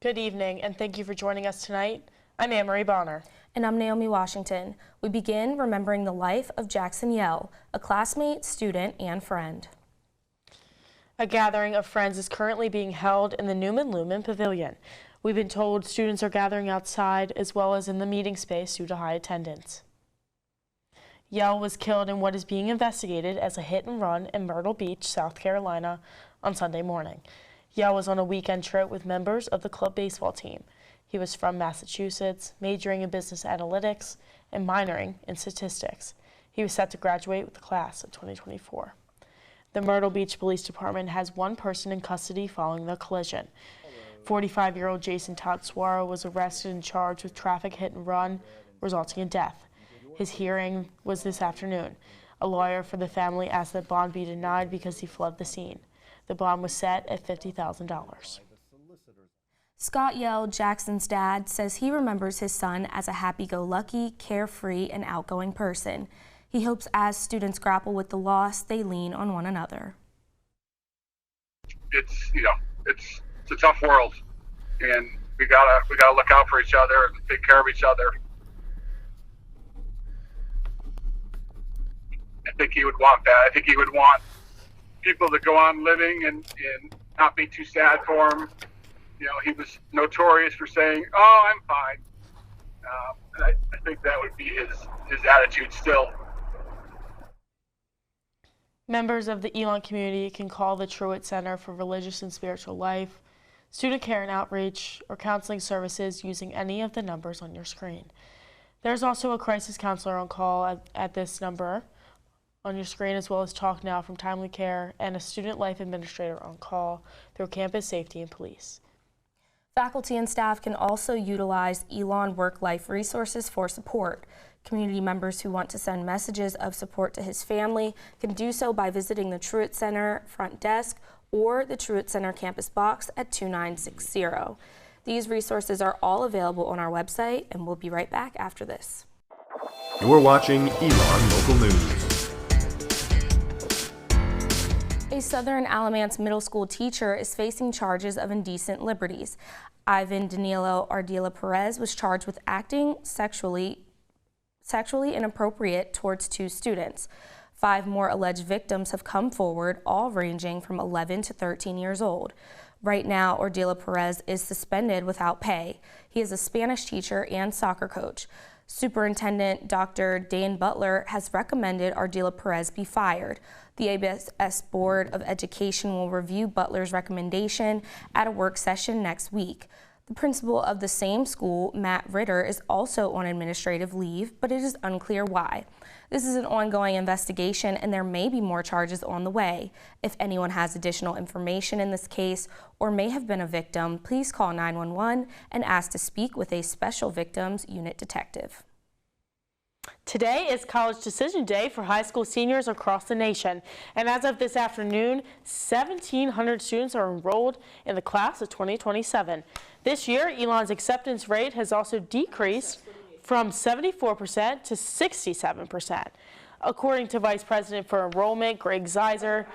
Good evening, and thank you for joining us tonight. I'm Annemarie Bonner. And I'm Naomi Washington. We begin remembering the life of Jackson Yell, a classmate, student, and friend. A gathering of friends is currently being held in the Newman Lumen Pavilion. We've been told students are gathering outside as well as in the meeting space due to high attendance. Yell was killed in what is being investigated as a hit and run in Myrtle Beach, South Carolina on Sunday morning. Yell was on a weekend trip with members of the club baseball team. He was from Massachusetts, majoring in business analytics and minoring in statistics. He was set to graduate with the class of 2024. The Myrtle Beach Police Department has one person in custody following the collision. 45-year-old Jason Todd Suara was arrested and charged with traffic hit and run, resulting in death. His hearing was this afternoon. A lawyer for the family asked that bond be denied because he fled the scene. The bond was set at $50,000. Scott Yell, Jackson's dad, says he remembers his son as a happy-go-lucky, carefree, and outgoing person. He hopes as students grapple with the loss, they lean on one another. It's a tough world, and we gotta look out for each other and take care of each other. I think he would want that. I think he would want people to go on living and not be too sad for him. You know, he was notorious for saying, "Oh, I'm fine." And I think that would be his attitude still. Members of the Elon community can call the Truett Center for Religious and Spiritual Life, Student Care and Outreach, or counseling services using any of the numbers on your screen. There's also a crisis counselor on call at this number on your screen, as well as Talk Now from Timely Care and a student life administrator on call through Campus Safety and Police. Faculty and staff can also utilize Elon Work-Life resources for support. Community members who want to send messages of support to his family can do so by visiting the Truett Center front desk or the Truett Center campus box at 2960. These resources are all available on our website, and we'll be right back after this. You're watching Elon Local News. A Southern Alamance middle school teacher is facing charges of indecent liberties. Ivan Danilo Ardila Perez was charged with acting sexually inappropriate towards two students. 5 more alleged victims have come forward, all ranging from 11 to 13 years old. Right now, Ardila Perez is suspended without pay. He is a Spanish teacher and soccer coach. Superintendent Dr. Dane Butler has recommended Ardila Perez be fired. The ABS Board of Education will review Butler's recommendation at a work session next week. The principal of the same school, Matt Ritter, is also on administrative leave, but it is unclear why. This is an ongoing investigation, and there may be more charges on the way. If anyone has additional information in this case or may have been a victim, please call 911 and ask to speak with a Special Victims Unit detective. Today is College Decision Day for high school seniors across the nation, and as of this afternoon, 1,700 students are enrolled in the class of 2027. This year, Elon's acceptance rate has also decreased from 74% to 67%. According to Vice President for Enrollment, Greg Zeiser,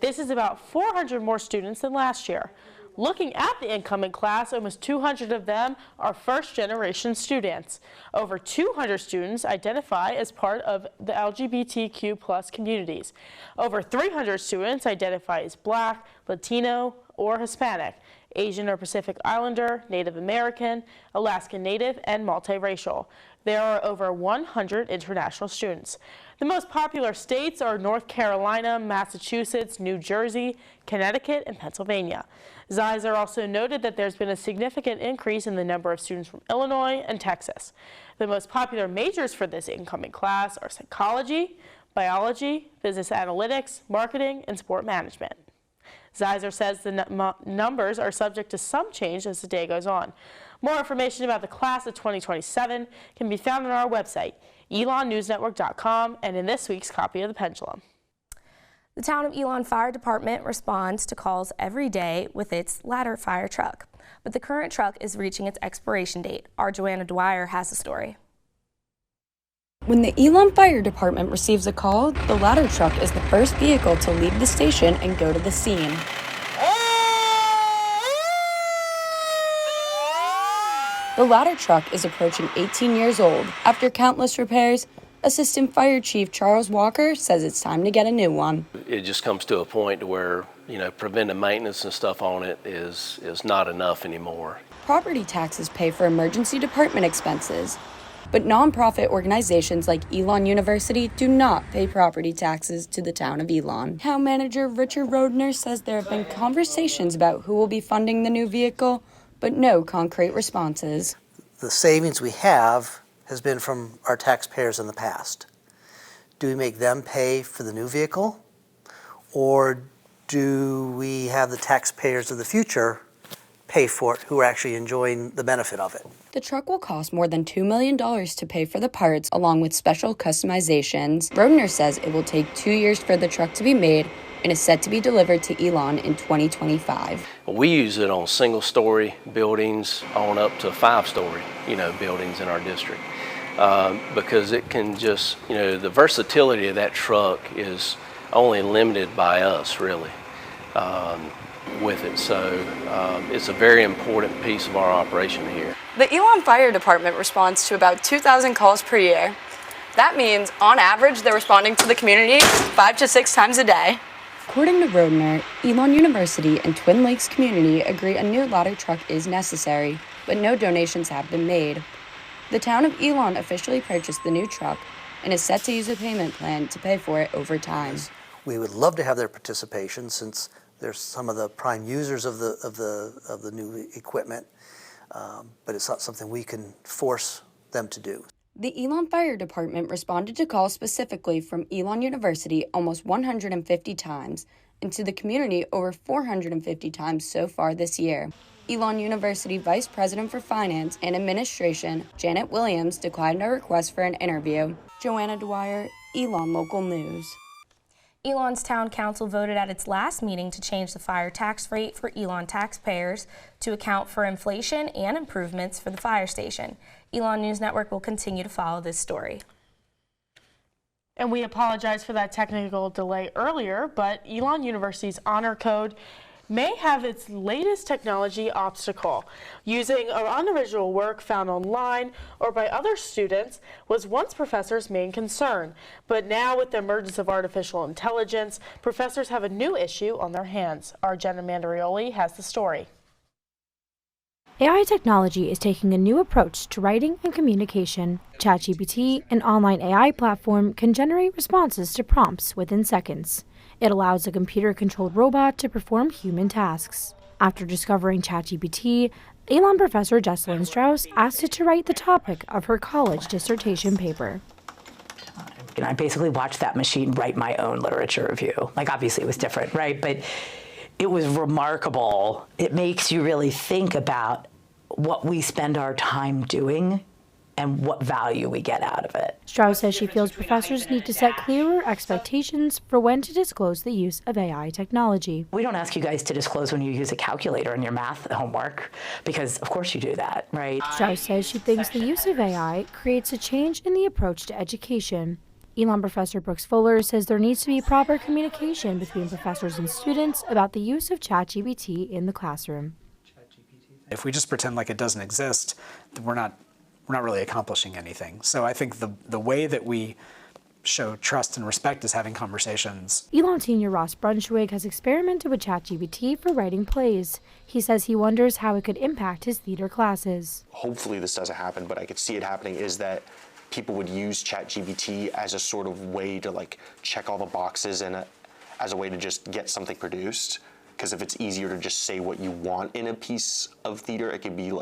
this is about 400 more students than last year. Looking at the incoming class, almost 200 of them are first-generation students. Over 200 students identify as part of the LGBTQ+ communities. Over 300 students identify as Black, Latino, or Hispanic, Asian or Pacific Islander, Native American, Alaskan Native, and multiracial. There are over 100 international students. The most popular states are North Carolina, Massachusetts, New Jersey, Connecticut, and Pennsylvania. Zeiser also noted that there's been a significant increase in the number of students from Illinois and Texas. The most popular majors for this incoming class are psychology, biology, business analytics, marketing, and sport management. Zeiser says the numbers are subject to some change as the day goes on. More information about the class of 2027 can be found on our website, elonnewsnetwork.com, and in this week's copy of The Pendulum. The Town of Elon Fire Department responds to calls every day with its ladder fire truck, but the current truck is reaching its expiration date. Our Joanna Dwyer has the story. When the Elon Fire Department receives a call, the ladder truck is the first vehicle to leave the station and go to the scene. The ladder truck is approaching 18 years old. After countless repairs, Assistant Fire Chief Charles Walker says it's time to get a new one. It just comes to a point where, preventive maintenance and stuff on it is not enough anymore. Property taxes pay for emergency department expenses, but nonprofit organizations like Elon University do not pay property taxes to the town of Elon. Town manager Richard Rodner says there have been conversations about who will be funding the new vehicle, but no concrete responses. The savings we have has been from our taxpayers in the past. Do we make them pay for the new vehicle? Or do we have the taxpayers of the future pay for it who are actually enjoying the benefit of it? The truck will cost more than $2 million to pay for the parts, along with special customizations. Rodner says it will take 2 years for the truck to be made and is set to be delivered to Elon in 2025. We use it on single-story buildings on up to 5-story, buildings in our district. Because it can just, the versatility of that truck is only limited by us, really, with it. So it's a very important piece of our operation here. The Elon Fire Department responds to about 2,000 calls per year. That means, on average, they're responding to the community 5 to 6 times a day. According to Rodner, Elon University and Twin Lakes community agree a new ladder truck is necessary, but no donations have been made. The town of Elon officially purchased the new truck and is set to use a payment plan to pay for it over time. We would love to have their participation since they're some of the prime users of the new equipment, but it's not something we can force them to do. The Elon Fire Department responded to calls specifically from Elon University almost 150 times, and to the community over 450 times so far this year. Elon University Vice President for Finance and Administration, Janet Williams, declined our request for an interview. Joanna Dwyer, Elon Local News. Elon's Town Council voted at its last meeting to change the fire tax rate for Elon taxpayers to account for inflation and improvements for the fire station. Elon News Network will continue to follow this story. And we apologize for that technical delay earlier, but Elon University's honor code may have its latest technology obstacle. Using unoriginal work found online or by other students was once professors' main concern. But now, with the emergence of artificial intelligence, professors have a new issue on their hands. Our Jenna Mandarioli has the story. AI technology is taking a new approach to writing and communication. ChatGPT, an online AI platform, can generate responses to prompts within seconds. It allows a computer-controlled robot to perform human tasks. After discovering ChatGPT, Elon professor Jessalyn Strauss asked it to write the topic of her college dissertation paper. And I basically watched that machine write my own literature review. Obviously it was different, right? But it was remarkable. It makes you really think about what we spend our time doing and what value we get out of it. Strauss says she feels professors need to set clearer expectations for when to disclose the use of AI technology. We don't ask you guys to disclose when you use a calculator in your math homework, because of course you do that, right? Strauss says she thinks the use of AI creates a change in the approach to education. Elon professor Brooks Fuller says there needs to be proper communication between professors and students about the use of ChatGPT in the classroom. If we just pretend like it doesn't exist, we're not really accomplishing anything. So I think the way that we show trust and respect is having conversations. Elon senior Ross Brunswick has experimented with ChatGPT for writing plays. He says he wonders how it could impact his theater classes. Hopefully this doesn't happen, but I could see it happening, is that people would use ChatGPT as a sort of way to check all the boxes and as a way to just get something produced. Because if it's easier to just say what you want in a piece of theater, it could be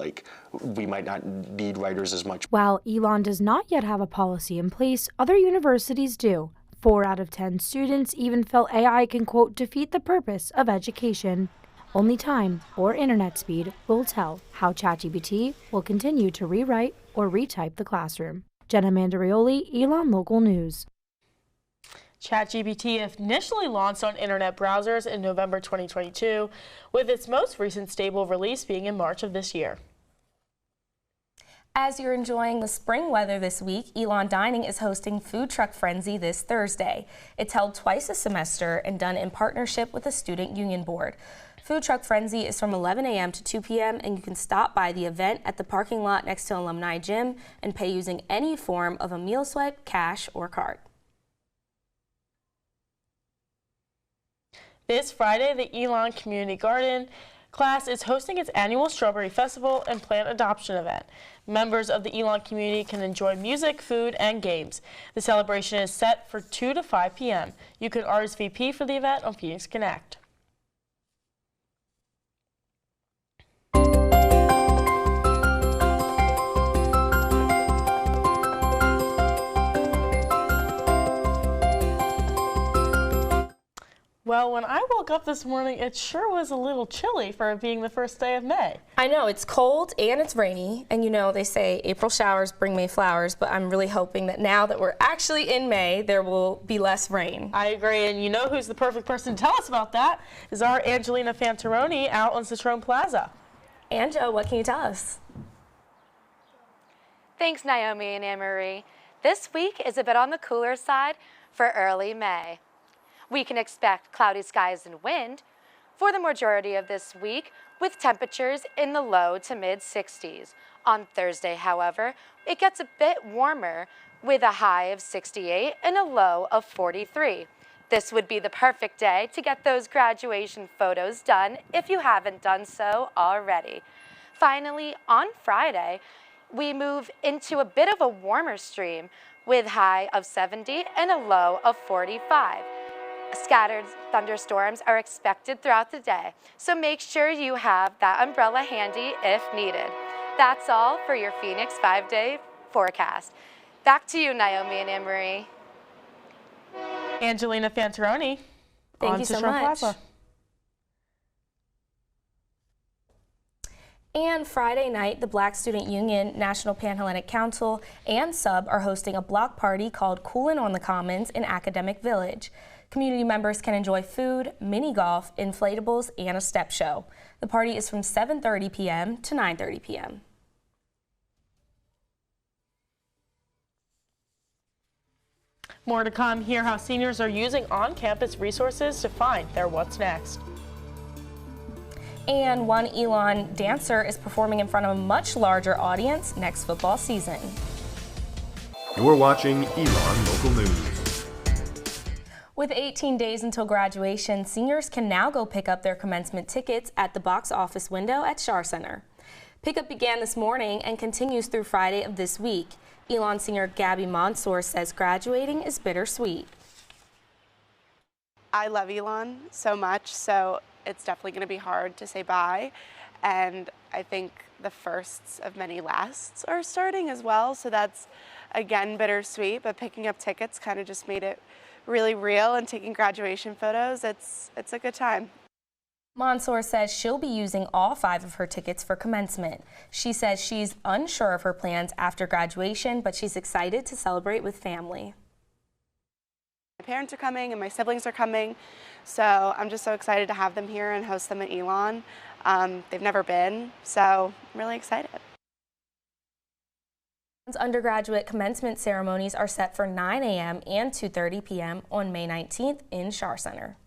we might not need writers as much. While Elon does not yet have a policy in place, other universities do. 4 out of 10 students even felt AI can, quote, defeat the purpose of education. Only time or internet speed will tell how ChatGPT will continue to rewrite or retype the classroom. Jenna Mandarioli, Elon Local News. ChatGPT initially launched on internet browsers in November 2022, with its most recent stable release being in March of this year. As you're enjoying the spring weather this week, Elon Dining is hosting Food Truck Frenzy this Thursday. It's held twice a semester and done in partnership with the Student Union Board. Food Truck Frenzy is from 11 a.m. to 2 p.m. and you can stop by the event at the parking lot next to Alumni Gym and pay using any form of a meal swipe, cash, or card. This Friday, the Elon Community Garden class is hosting its annual Strawberry Festival and plant adoption event. Members of the Elon community can enjoy music, food, and games. The celebration is set for 2 to 5 p.m. You can RSVP for the event on Phoenix Connect. Well, when I woke up this morning, it sure was a little chilly for it being the first day of May. I know, it's cold and it's rainy, and you know, they say April showers bring May flowers, but I'm really hoping that now that we're actually in May, there will be less rain. I agree, and you know who's the perfect person to tell us about that is our Anjolina Fantaroni out on Citroen Plaza. Anjo, what can you tell us? Thanks, Naomi and Annemarie. This week is a bit on the cooler side for early May. We can expect cloudy skies and wind for the majority of this week, with temperatures in the low to mid 60s. On Thursday, however, it gets a bit warmer with a high of 68 and a low of 43. This would be the perfect day to get those graduation photos done if you haven't done so already. Finally, on Friday, we move into a bit of a warmer stream with high of 70 and a low of 45. Scattered thunderstorms are expected throughout the day, so make sure you have that umbrella handy if needed. That's all for your Phoenix 5-day forecast. Back to you, Naomi and Annemarie. Anjolina Fantaroni. Thank you so much. Plaza. And Friday night, the Black Student Union, National Panhellenic Council, and SUB are hosting a block party called Coolin' on the Commons in Academic Village. Community members can enjoy food, mini golf, inflatables, and a step show. The party is from 7:30 p.m. to 9:30 p.m. More to come. Hear how seniors are using on-campus resources to find their what's next. And one Elon dancer is performing in front of a much larger audience next football season. You're watching Elon Local News. With 18 days until graduation, seniors can now go pick up their commencement tickets at the box office window at Schar Center. Pickup began this morning and continues through Friday of this week. Elon senior Gabby Mansour says graduating is bittersweet. I love Elon so much, so it's definitely going to be hard to say bye. And I think the firsts of many lasts are starting as well, so that's again bittersweet, but picking up tickets kind of just made it really real, and taking graduation photos, it's a good time. Mansour says she'll be using all 5 of her tickets for commencement. She says she's unsure of her plans after graduation, but she's excited to celebrate with family. My parents are coming and my siblings are coming, so I'm just so excited to have them here and host them at Elon. They've never been, so I'm really excited. Undergraduate commencement ceremonies are set for 9 a.m. and 2:30 p.m. on May 19th in Schar Center.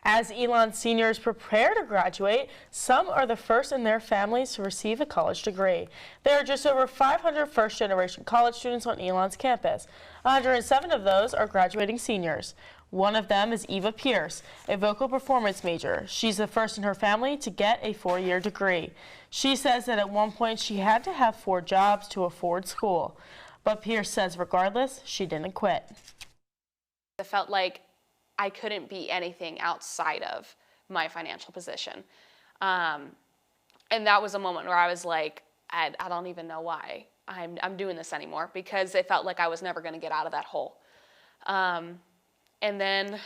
As Elon seniors prepare to graduate, some are the first in their families to receive a college degree. There are just over 500 first-generation college students on Elon's campus. 107 of those are graduating seniors. One of them is Eva Pierce, a vocal performance major. She's the first in her family to get a 4-year degree. She says that at one point she had to have 4 jobs to afford school. But Pierce says regardless, she didn't quit. I felt like I couldn't be anything outside of my financial position. And that was a moment where I was like, I don't even know why I'm doing this anymore, because it felt like I was never going to get out of that hole. And then,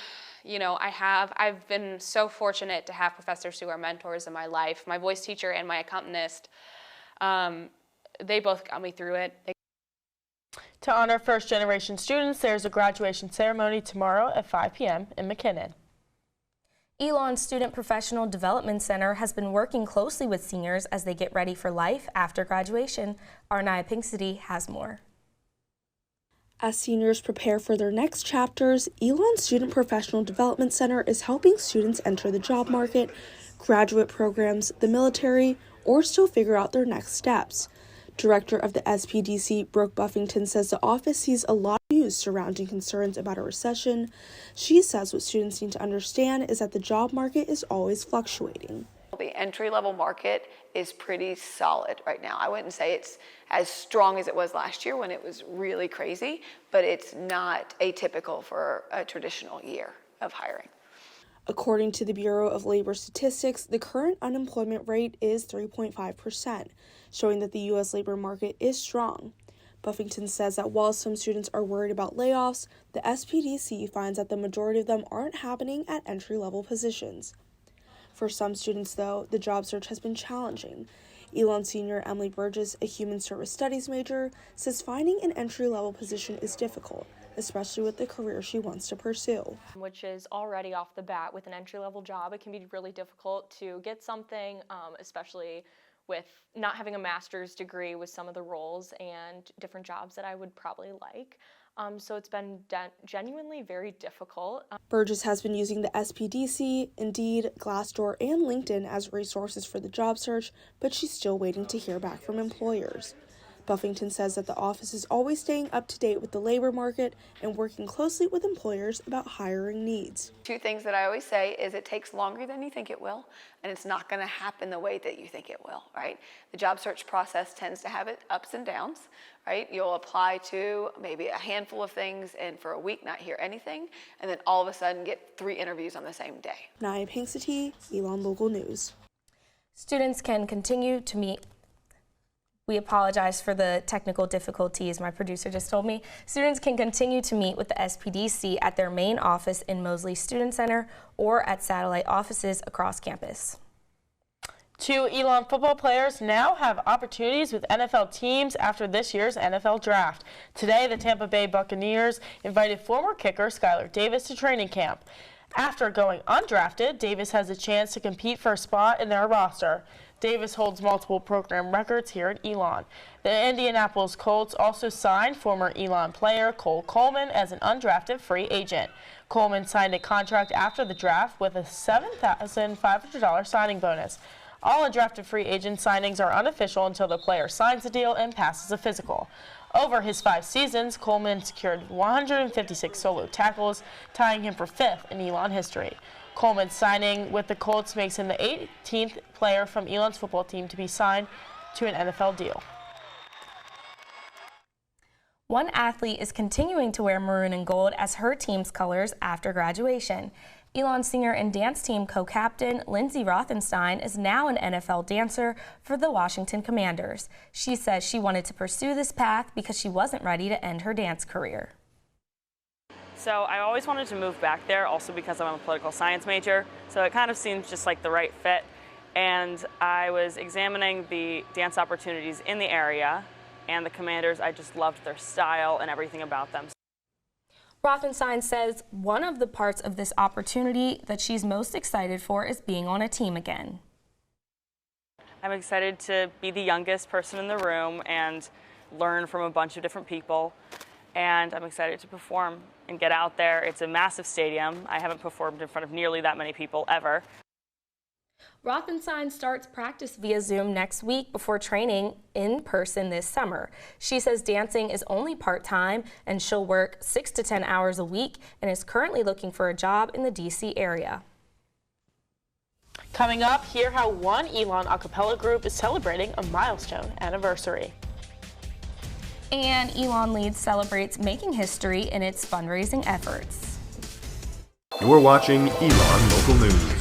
you know, I've been so fortunate to have professors who are mentors in my life. My voice teacher and my accompanist, they both got me through it. To honor first-generation students, there's a graduation ceremony tomorrow at 5 p.m. in McKinnon. Elon Student Professional Development Center has been working closely with seniors as they get ready for life after graduation. Arnaya Pinksity has more. As seniors prepare for their next chapters, Elon Student Professional Development Center is helping students enter the job market, graduate programs, the military, or still figure out their next steps. Director of the SPDC, Brooke Buffington, says the office sees a lot of news surrounding concerns about a recession. She says what students need to understand is that the job market is always fluctuating. The entry-level market is pretty solid right now. I wouldn't say it's as strong as it was last year when it was really crazy, but it's not atypical for a traditional year of hiring. According to the Bureau of Labor Statistics, the current unemployment rate is 3.5%, showing that the U.S. labor market is strong. Buffington says that while some students are worried about layoffs, the SPDC finds that the majority of them aren't happening at entry-level positions. For some students, though, the job search has been challenging. Elon senior Emily Burgess, a human service studies major, says finding an entry-level position is difficult, especially with the career she wants to pursue. Which is already off the bat with an entry-level job. It can be really difficult to get something, especially with not having a master's degree with some of the roles and different jobs that I would probably like. So it's been genuinely very difficult. Burgess has been using the SPDC, Indeed, Glassdoor, and LinkedIn as resources for the job search, but she's still waiting to hear back from employers. Buffington says that the office is always staying up to date with the labor market and working closely with employers about hiring needs. Two things that I always say is it takes longer than you think it will, and it's not going to happen the way that you think it will, right? The job search process tends to have its ups and downs, right? You'll apply to maybe a handful of things and for a week not hear anything, and then all of a sudden get 3 interviews on the same day. Naya Pinksati, Elon Local News. Students can continue to meet. We apologize for the technical difficulties, my producer just told me. Students can continue to meet with the SPDC at their main office in Mosley Student Center or at satellite offices across campus. 2 Elon football players now have opportunities with NFL teams after this year's NFL draft. Today, the Tampa Bay Buccaneers invited former kicker Skylar Davis to training camp. After going undrafted, Davis has a chance to compete for a spot in their roster. Davis holds multiple program records here at Elon. The Indianapolis Colts also signed former Elon player Cole Coleman as an undrafted free agent. Coleman signed a contract after the draft with a $7,500 signing bonus. All undrafted free agent signings are unofficial until the player signs a deal and passes a physical. Over his 5 seasons, Coleman secured 156 solo tackles, tying him for 5th in Elon history. Coleman's signing with the Colts makes him the 18th player from Elon's football team to be signed to an NFL deal. One athlete is continuing to wear maroon and gold as her team's colors after graduation. Elon singer and dance team co-captain Lindsay Rothenstein is now an NFL dancer for the Washington Commanders. She says she wanted to pursue this path because she wasn't ready to end her dance career. So I always wanted to move back there, also because I'm a political science major, so it kind of seems just like the right fit. And I was examining the dance opportunities in the area, and the Commanders, I just loved their style and everything about them. Rothenstein says one of the parts of this opportunity that she's most excited for is being on a team again. I'm excited to be the youngest person in the room and learn from a bunch of different people. And I'm excited to perform and get out there. It's a massive stadium. I haven't performed in front of nearly that many people ever. Rothenstein starts practice via Zoom next week before training in person this summer. She says dancing is only part-time and she'll work 6 to 10 hours a week and is currently looking for a job in the DC area. Coming up, hear how one Elon a cappella group is celebrating a milestone anniversary. And Elon Lead celebrates making history in its fundraising efforts. You're watching Elon Local News.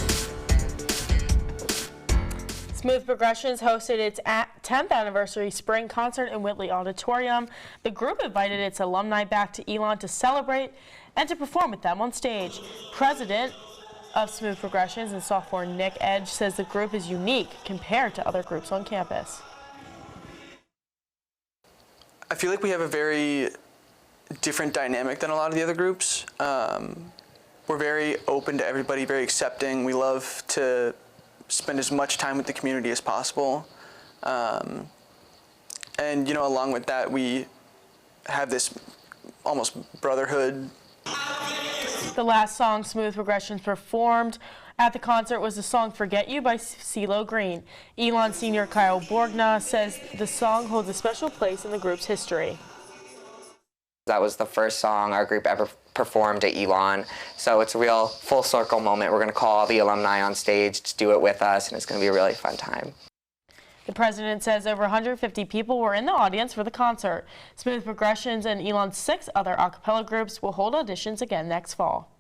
Smooth Progressions hosted its 10th anniversary spring concert in Whitley Auditorium. The group invited its alumni back to Elon to celebrate and to perform with them on stage. President of Smooth Progressions and sophomore Nick Edge says the group is unique compared to other groups on campus. I feel like we have a very different dynamic than a lot of the other groups. We're very open to everybody, very accepting. We love to spend as much time with the community as possible. And, you know, along with that, we have this almost brotherhood. The last song Smooth Progressions performed At the concert was the song Forget You by CeeLo Green. Elon senior Kyle Borgna says the song holds a special place in the group's history. That was the first song our group ever performed at Elon, so it's a real full circle moment. We're going to call the alumni on stage to do it with us, and it's going to be a really fun time. The president says over 150 people were in the audience for the concert. Smooth Progressions and Elon's 6 other a cappella groups will hold auditions again next fall.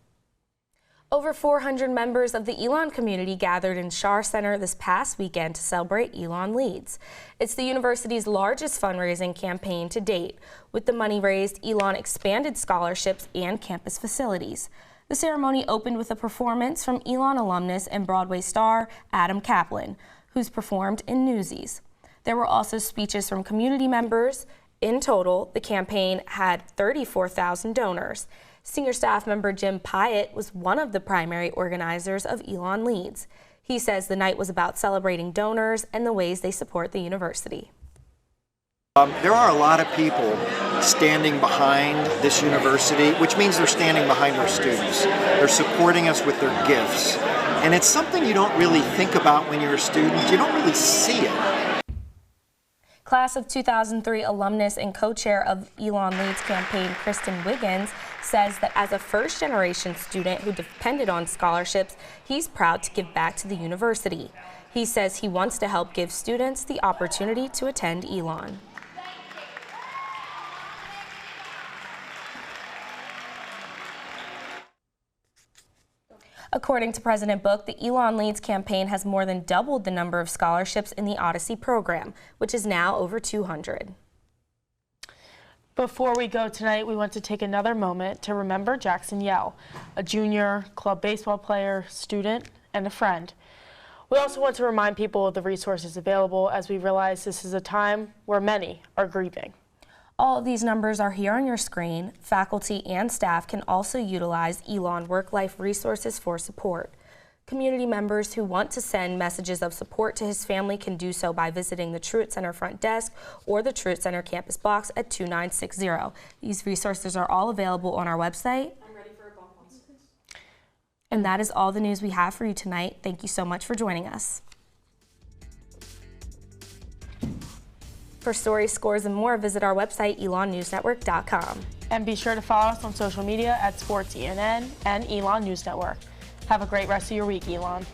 Over 400 members of the Elon community gathered in Schar Center this past weekend to celebrate Elon Leads. It's the university's largest fundraising campaign to date. With the money raised, Elon expanded scholarships and campus facilities. The ceremony opened with a performance from Elon alumnus and Broadway star Adam Kaplan, who's performed in Newsies. There were also speeches from community members. In total, the campaign had 34,000 donors. Senior staff member Jim Pyatt was one of the primary organizers of Elon Leads. He says the night was about celebrating donors and the ways they support the university. There are a lot of people standing behind this university, which means they're standing behind our students. They're supporting us with their gifts. And it's something you don't really think about when you're a student. You don't really see it. Class of 2003 alumnus and co-chair of Elon Leads campaign, Kristen Wiggins, says that as a first-generation student who depended on scholarships, he's proud to give back to the university. He says he wants to help give students the opportunity to attend Elon. According to President Book, the Elon Leads campaign has more than doubled the number of scholarships in the Odyssey program, which is now over 200. Before we go tonight, we want to take another moment to remember Jackson Yell, a junior club baseball player, student, and a friend. We also want to remind people of the resources available as we realize this is a time where many are grieving. All of these numbers are here on your screen. Faculty and staff can also utilize Elon Work-Life resources for support. Community members who want to send messages of support to his family can do so by visiting the Truett Center front desk or the Truett Center campus box at 2960. These resources are all available on our website. I'm ready for a bump on this. And that is all the news we have for you tonight. Thank you so much for joining us. For stories, scores, and more, visit our website, elonnewsnetwork.com. And be sure to follow us on social media at SportsENN and Elon News Network. Have a great rest of your week, Elon.